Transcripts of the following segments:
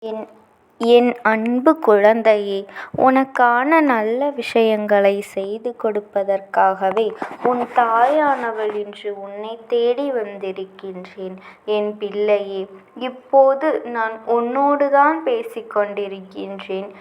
என் என் அன்பு குழந்தையே, உனக்கான நல்ல விஷயங்களை செய்து கொடுப்பதற்காகவே உன் தாயானவள் இன்று உன்னை தேடி வந்திருக்கின்றேன். என் பிள்ளையே, இப்போது நான் உன்னோடுதான் பேசிக்கொண்டிருக்கின்றேன்.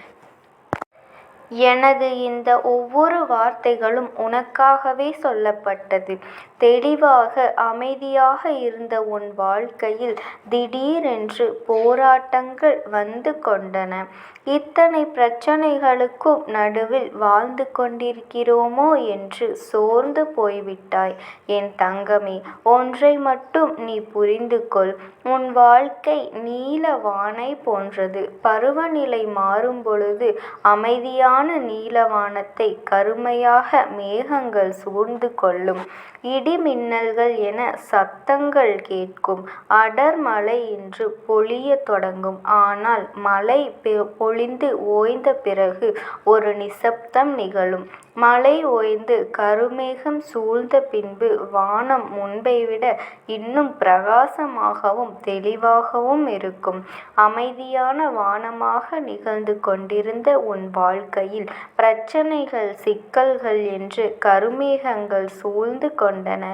எனது இந்த ஒவ்வொரு வார்த்தைகளும் உனக்காகவே சொல்லப்பட்டது. தெளிவாக அமைதியாக இருந்த உன் வாழ்க்கையில் திடீரென்று போராட்டங்கள் வந்து கொண்டன. இத்தனை பிரச்சனைகளுக்கும் நடுவில் வாழ்ந்து கொண்டிருக்கிறோமோ என்று சோர்ந்து போய்விட்டாய். என் தங்கமே, ஒன்றை மட்டும் நீ புரிந்து கொள். உன் வாழ்க்கை நீல வானை போன்றது. பருவநிலை மாறும் பொழுது அமைதியான நீலவானத்தை கருமையாக மேகங்கள் சூழ்ந்து கொள்ளும். இடி மின்னல்கள் என சத்தங்கள் கேட்கும். அடர் மழை இன்று பொழிய தொடங்கும். ஆனால் மழை பொழிந்து ஓய்ந்த பிறகு ஒரு நிசப்தம் நிகழும். மழை ஓய்ந்து கருமேகம் சூழ்ந்த பின்பு வானம் முன்பை விட இன்னும் பிரகாசமாகவும் தெளிவாகவும் இருக்கும். அமைதியான வானமாக நிகழ்ந்து கொண்டிருந்த உன் வாழ்க்கையில் பிரச்சனைகள், சிக்கல்கள் என்று கருமேகங்கள் சூழ்ந்து கொண்டன.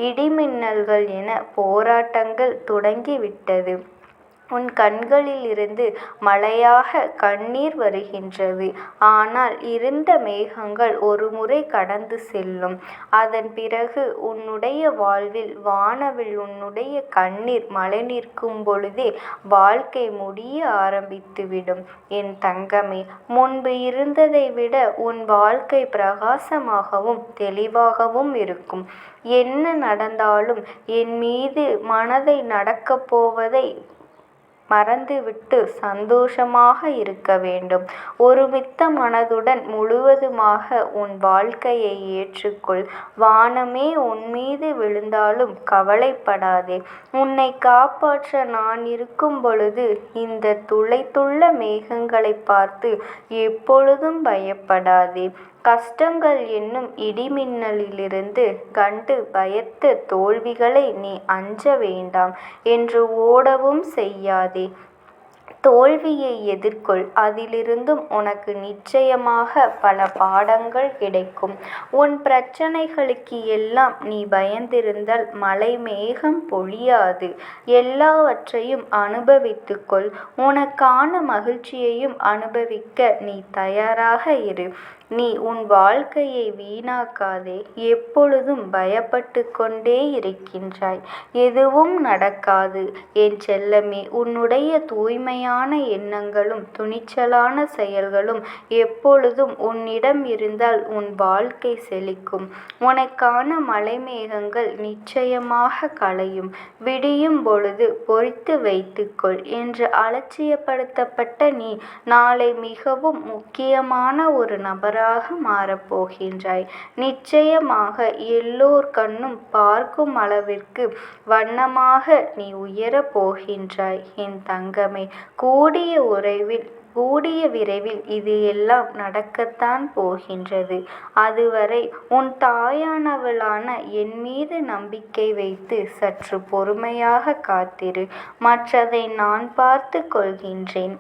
இடிமின்னல்கள் என போராட்டங்கள் தொடங்கிவிட்டது. உன் கண்களில் இருந்து மழையாக கண்ணீர் வருகின்றது. ஆனால் இருண்ட மேகங்கள் ஒருமுறை கடந்து செல்லும். அதன் பிறகு உன்னுடைய வாழ்வில் வானவில் உன்னுடைய கண்ணீர் மழை நிற்கும் பொழுதே வாழ்க்கை முடிய ஆரம்பித்துவிடும். என் தங்கமே, முன்பு இருந்ததை விட உன் வாழ்க்கை பிரகாசமாகவும் தெளிவாகவும் இருக்கும். என்ன நடந்தாலும் என் மீது மனதை நடக்கப் போவதை மறந்துவிட்டு சந்தோஷமாக இருக்க வேண்டும். ஒருமித்த மனதுடன் முழுவதுமாக உன் வாழ்க்கையை ஏற்றுக்கொள். வானமே உன்மீது விழுந்தாலும் கவலைப்படாதே. உன்னை காப்பாற்ற நான் இருக்கும் பொழுது இந்த துளைத்துள்ள மேகங்களை பார்த்து எப்பொழுதும் பயப்படாதே. கஷ்டங்கள் என்னும் இடிமின்னலிலிருந்து கண்டு பயத்த தோல்விகளை நீ அஞ்ச வேண்டாம் என்று ஓடவும் செய்யாதே. தோல்வியை எதிர்கொள். அதிலிருந்தும் உனக்கு நிச்சயமாக பல பாடங்கள் கிடைக்கும். உன் பிரச்சனைகளுக்கு எல்லாம் நீ பயந்திருந்தால் மழை மேகம் பொழியாது. எல்லாவற்றையும் அனுபவித்துக்கொள். உனக்கான மகிழ்ச்சியையும் அனுபவிக்க நீ தயாராக இரு. நீ உன் வாழ்க்கையை வீணாக்காதே. எப்பொழுதும் பயப்பட்டு கொண்டே இருக்கின்றாய். எதுவும் நடக்காது. என் செல்லமே, உன்னுடைய தூய்மையான எண்ணங்களும் துணிச்சலான செயல்களும் எப்பொழுதும் உன்னிடம் இருந்தால் உன் வாழ்க்கை செழிக்கும். உனக்கான மலைமேகங்கள் நிச்சயமாக களையும். விடியும் பொழுது பொறித்து வைத்துக்கொள் என்று அலட்சியப்படுத்தப்பட்ட நீ நாளை மிகவும் முக்கியமான ஒரு நபராக மாறப்போகின்றாய். நிச்சயமாக எல்லோர் கண்ணும் பார்க்கும் அளவிற்கு வண்ணமாக நீ உயரப் போகின்றாய். என் தங்கமே, கூடிய விரைவில் இது எல்லாம் நடக்கத்தான் போகின்றது. அதுவரை உன் தாயானவளான என் மீது நம்பிக்கை வைத்து சற்று பொறுமையாக காத்திரு. மற்றதை நான் பார்த்து கொள்கின்றேன்.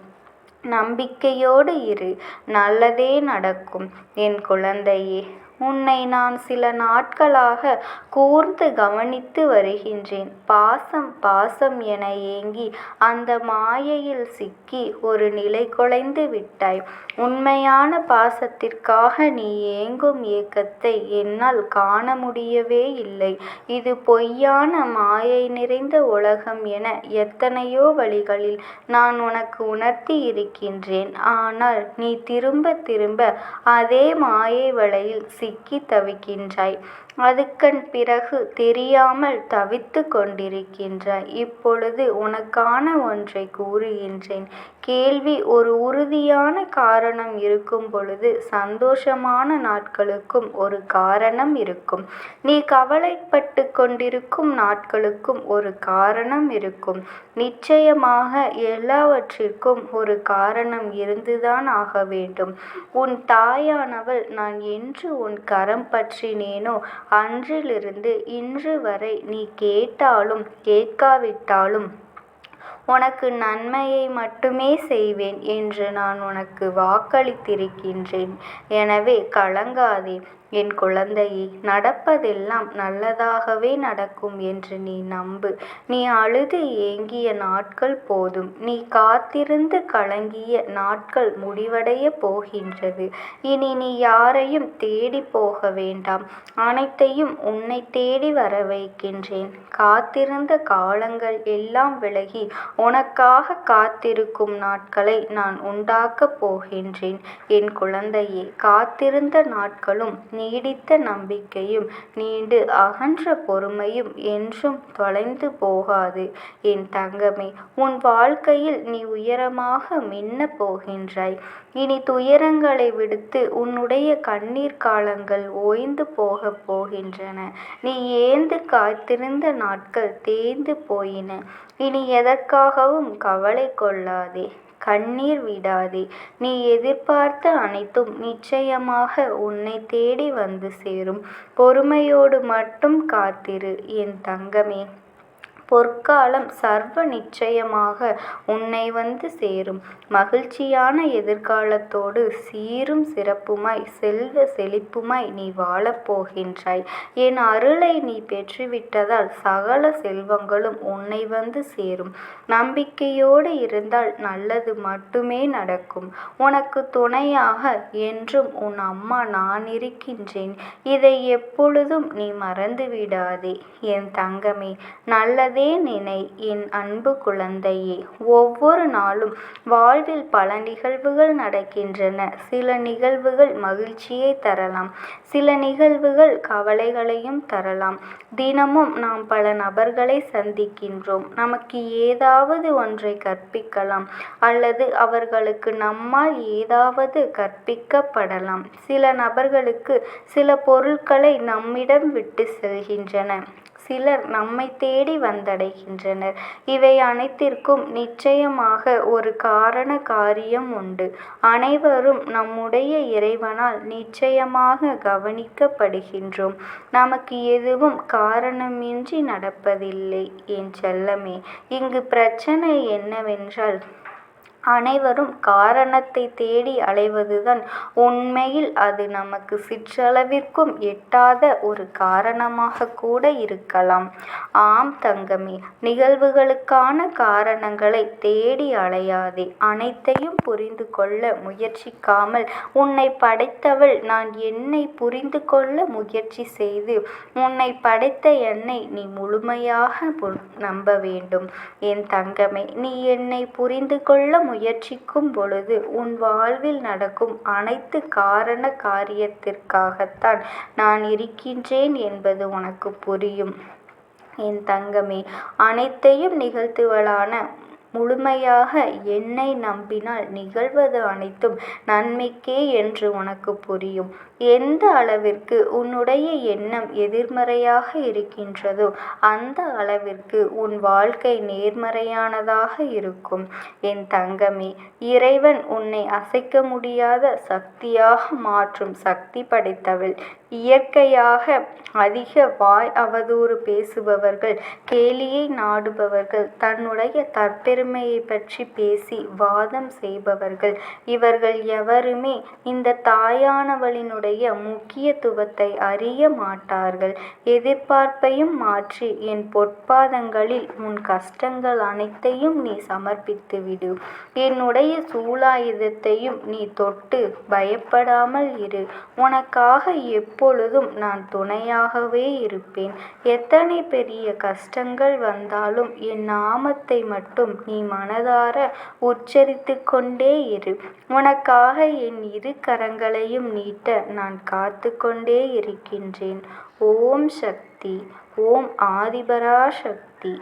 நம்பிக்கையோடு இரு. நல்லதே நடக்கும். என் குழந்தையே, உன்னை நான் சில நாட்களாக கூர்ந்து கவனித்து வருகின்றேன். பாசம் பாசம் என ஏங்கி அந்த மாயையில் சிக்கி ஒரு நிலை குலைந்து விட்டாய். உண்மையான பாசத்திற்காக நீ ஏங்கும் ஏக்கத்தை என்னால் காண முடியவே இல்லை. இது பொய்யான மாயை நிறைந்த உலகம் என எத்தனையோ வழிகளில் நான் உனக்கு உணர்த்தி இருக்கின்றேன். ஆனால் நீ திரும்ப திரும்ப அதே மாயை வலையில் சிக்கி தவிக்கின்றாய். அதுக்கன் பிறகு தெரியாமல் தவித்து கொண்டிருக்கின்றாய். இப்பொழுது உனக்கான ஒன்றை கூறுகின்றேன். கேள்வி. ஒரு உறுதியான காரணம் இருக்கும் பொழுது சந்தோஷமான நாட்களுக்கும் ஒரு காரணம் இருக்கும். நீ கவலைப்பட்டு கொண்டிருக்கும் நாட்களுக்கும் ஒரு காரணம் இருக்கும். நிச்சயமாக எல்லாவற்றிற்கும் ஒரு காரணம் இருந்துதான் ஆக வேண்டும். உன் தாயானவள் நான் என்று உன் கரம் பற்றினேனோ அன்றிலிருந்து இன்று வரை நீ கேட்டாலும் கேட்காவிட்டாலும் உனக்கு நன்மையை மட்டுமே செய்வேன் என்று நான் உனக்கு வாக்களித்திருக்கின்றேன். எனவே கலங்காதே என் குழந்தையே. நடப்பதெல்லாம் நல்லதாகவே நடக்கும் என்று நீ நம்பு. நீ அழுது ஏங்கிய நாட்கள் போதும். நீ காத்திருந்து கலங்கிய நாட்கள் முடிவடைய போகின்றது. இனி நீ யாரையும் தேடி போக வேண்டாம். அனைத்தையும் உன்னை தேடி வர வைக்கின்றேன். காத்திருந்த காலங்கள் எல்லாம் விலகி உனக்காக காத்திருக்கும் நாட்களை நான் உண்டாக்கப் போகின்றேன். என் குழந்தையே, காத்திருந்த நாட்களும் நீடித்த நம்பிக்கையும் நீண்டு அகன்ற பொறுமையும் என்றும் தொலைந்து போகாது. என் தங்கமே, உன் வாழ்க்கையில் நீ உயரமாக மின்னப் போகின்றாய். இனி துயரங்களை விடுத்து உன்னுடைய கண்ணீர் காலங்கள் ஓய்ந்து போகப் போகின்றன. நீ ஏந்து காத்திருந்த நாட்கள் தேய்ந்து போயின. இனி எதற்காகவும் கவலை கொள்ளாதே, கண்ணீர் விடாதே. நீ எதிர்பார்த்த அனைத்தும் நிச்சயமாக உன்னை தேடி வந்து சேரும். பொறுமையோடு மட்டும் காத்திரு என் தங்கமே. பொற்காலம் சர்வ நிச்சயமாக உன்னை வந்து சேரும். மகிழ்ச்சியான எதிர்காலத்தோடு சீரும் சிறப்புமாய் செல்வ செழிப்புமாய் நீ வாழப்போகின்றாய். என் அருளை நீ பெற்றுவிட்டதால் சகல செல்வங்களும் உன்னை வந்து சேரும். நம்பிக்கையோடு இருந்தால் நல்லது மட்டுமே நடக்கும். உனக்கு துணையாக என்றும் உன் அம்மா நான் இருக்கின்றேன். இதை எப்பொழுதும் நீ மறந்துவிடாதே என் தங்கமே. நல்லதே நினை என் அன்பு குழந்தையே. ஒவ்வொரு நாளும் வாழ்வில் பல நிகழ்வுகள் நடக்கின்றன. சில நிகழ்வுகள் மகிழ்ச்சியை தரலாம், சில நிகழ்வுகள் கவலைகளையும் தரலாம். தினமும் நாம் பல நபர்களை சந்திக்கின்றோம். நமக்கு ஏதாவது ஒன்றை கற்பிக்கலாம் அல்லது அவர்களுக்கு நம்மால் ஏதாவது கற்பிக்கப்படலாம். சில நபர்களுக்கு சில பொருட்களை நம்மிடம் விட்டு செல்கின்றன. சிலர் நம்மை தேடி வந்தடைகின்றனர். இவை அனைத்திற்கும் நிச்சயமாக ஒரு காரண காரியம் உண்டு. அனைவரும் நம்முடைய இறைவனால் நிச்சயமாக கவனிக்கப்படுகின்றோம். நமக்கு எதுவும் காரணமின்றி நடப்பதில்லை என் செல்லமே. இங்கு பிரச்சனை என்னவென்றால், அனைவரும் காரணத்தை தேடி அலைவதுதான். உண்மையில் அது நமக்கு சிற்றளவிற்கும் எட்டாத ஒரு காரணமாக கூட இருக்கலாம். ஆம் தங்கமே, நிகழ்வுகளுக்கான காரணங்களை தேடி அலையாதே. அனைத்தையும் புரிந்து கொள்ள முயற்சிக்காமல் உன்னை படைத்தவள் நான் என்னை புரிந்து கொள்ள முயற்சி செய்து உன்னை படைத்த என்னை நீ முழுமையாக நம்ப வேண்டும் என் தங்கமே. நீ என்னை புரிந்து கொள்ள முயற்சிக்கும் பொழுது உன் வாழ்வில் நடக்கும் அனைத்து காரண காரியத்திற்காகத்தான் நான் இருக்கின்றேன் என்பது உனக்கு புரியும் என் தங்கமே. அனைத்தையும் நிகழ்த்துவளான முழுமையாக என்னை நம்பினால் நிகழ்வது அனைத்தும் நன்மைக்கே என்று உனக்கு புரியும். எந்த அளவிற்கு உன்னுடைய எண்ணம் எதிர்மறையாக இருக்கின்றதோ அந்த அளவிற்கு உன் வாழ்க்கை நேர்மறையானதாக இருக்கும் என் தங்கமே. இறைவன் உன்னை அசைக்க முடியாத சக்தியாக மாற்றும் சக்தி படைத்தவள். இயற்கையாக அதிக வாய் அவதூறு பேசுபவர்கள், கேலியை நாடுபவர்கள், தன்னுடைய தற்பெருமையை பற்றி பேசி வாதம் செய்பவர்கள், இவர்கள் எவருமே இந்த தாயானவளினுடைய முக்கியத்துவத்தை அறிய மாட்டார்கள். எதிர்பார்ப்பையும் மாற்றி என் பொற்பாதங்களில் உன் கஷ்டங்கள் அனைத்தையும் நீ சமர்ப்பித்து விடு. என்னுடைய சூலாயுதத்தையும் நீ தொட்டு பயப்படாமல் இரு. உனக்காக எப்பொழுதும் நான் துணையாகவே இருப்பேன். எத்தனை பெரிய கஷ்டங்கள் வந்தாலும் என் நாமத்தை மட்டும் நீ மனதார உச்சரித்து கொண்டே இரு. உனக்காக என் இரு கரங்களையும் நீட்ட நான் காத்து கொண்டே இருக்கின்றேன். ஓம் சக்தி. ஓம் ஆதிபராசக்தி.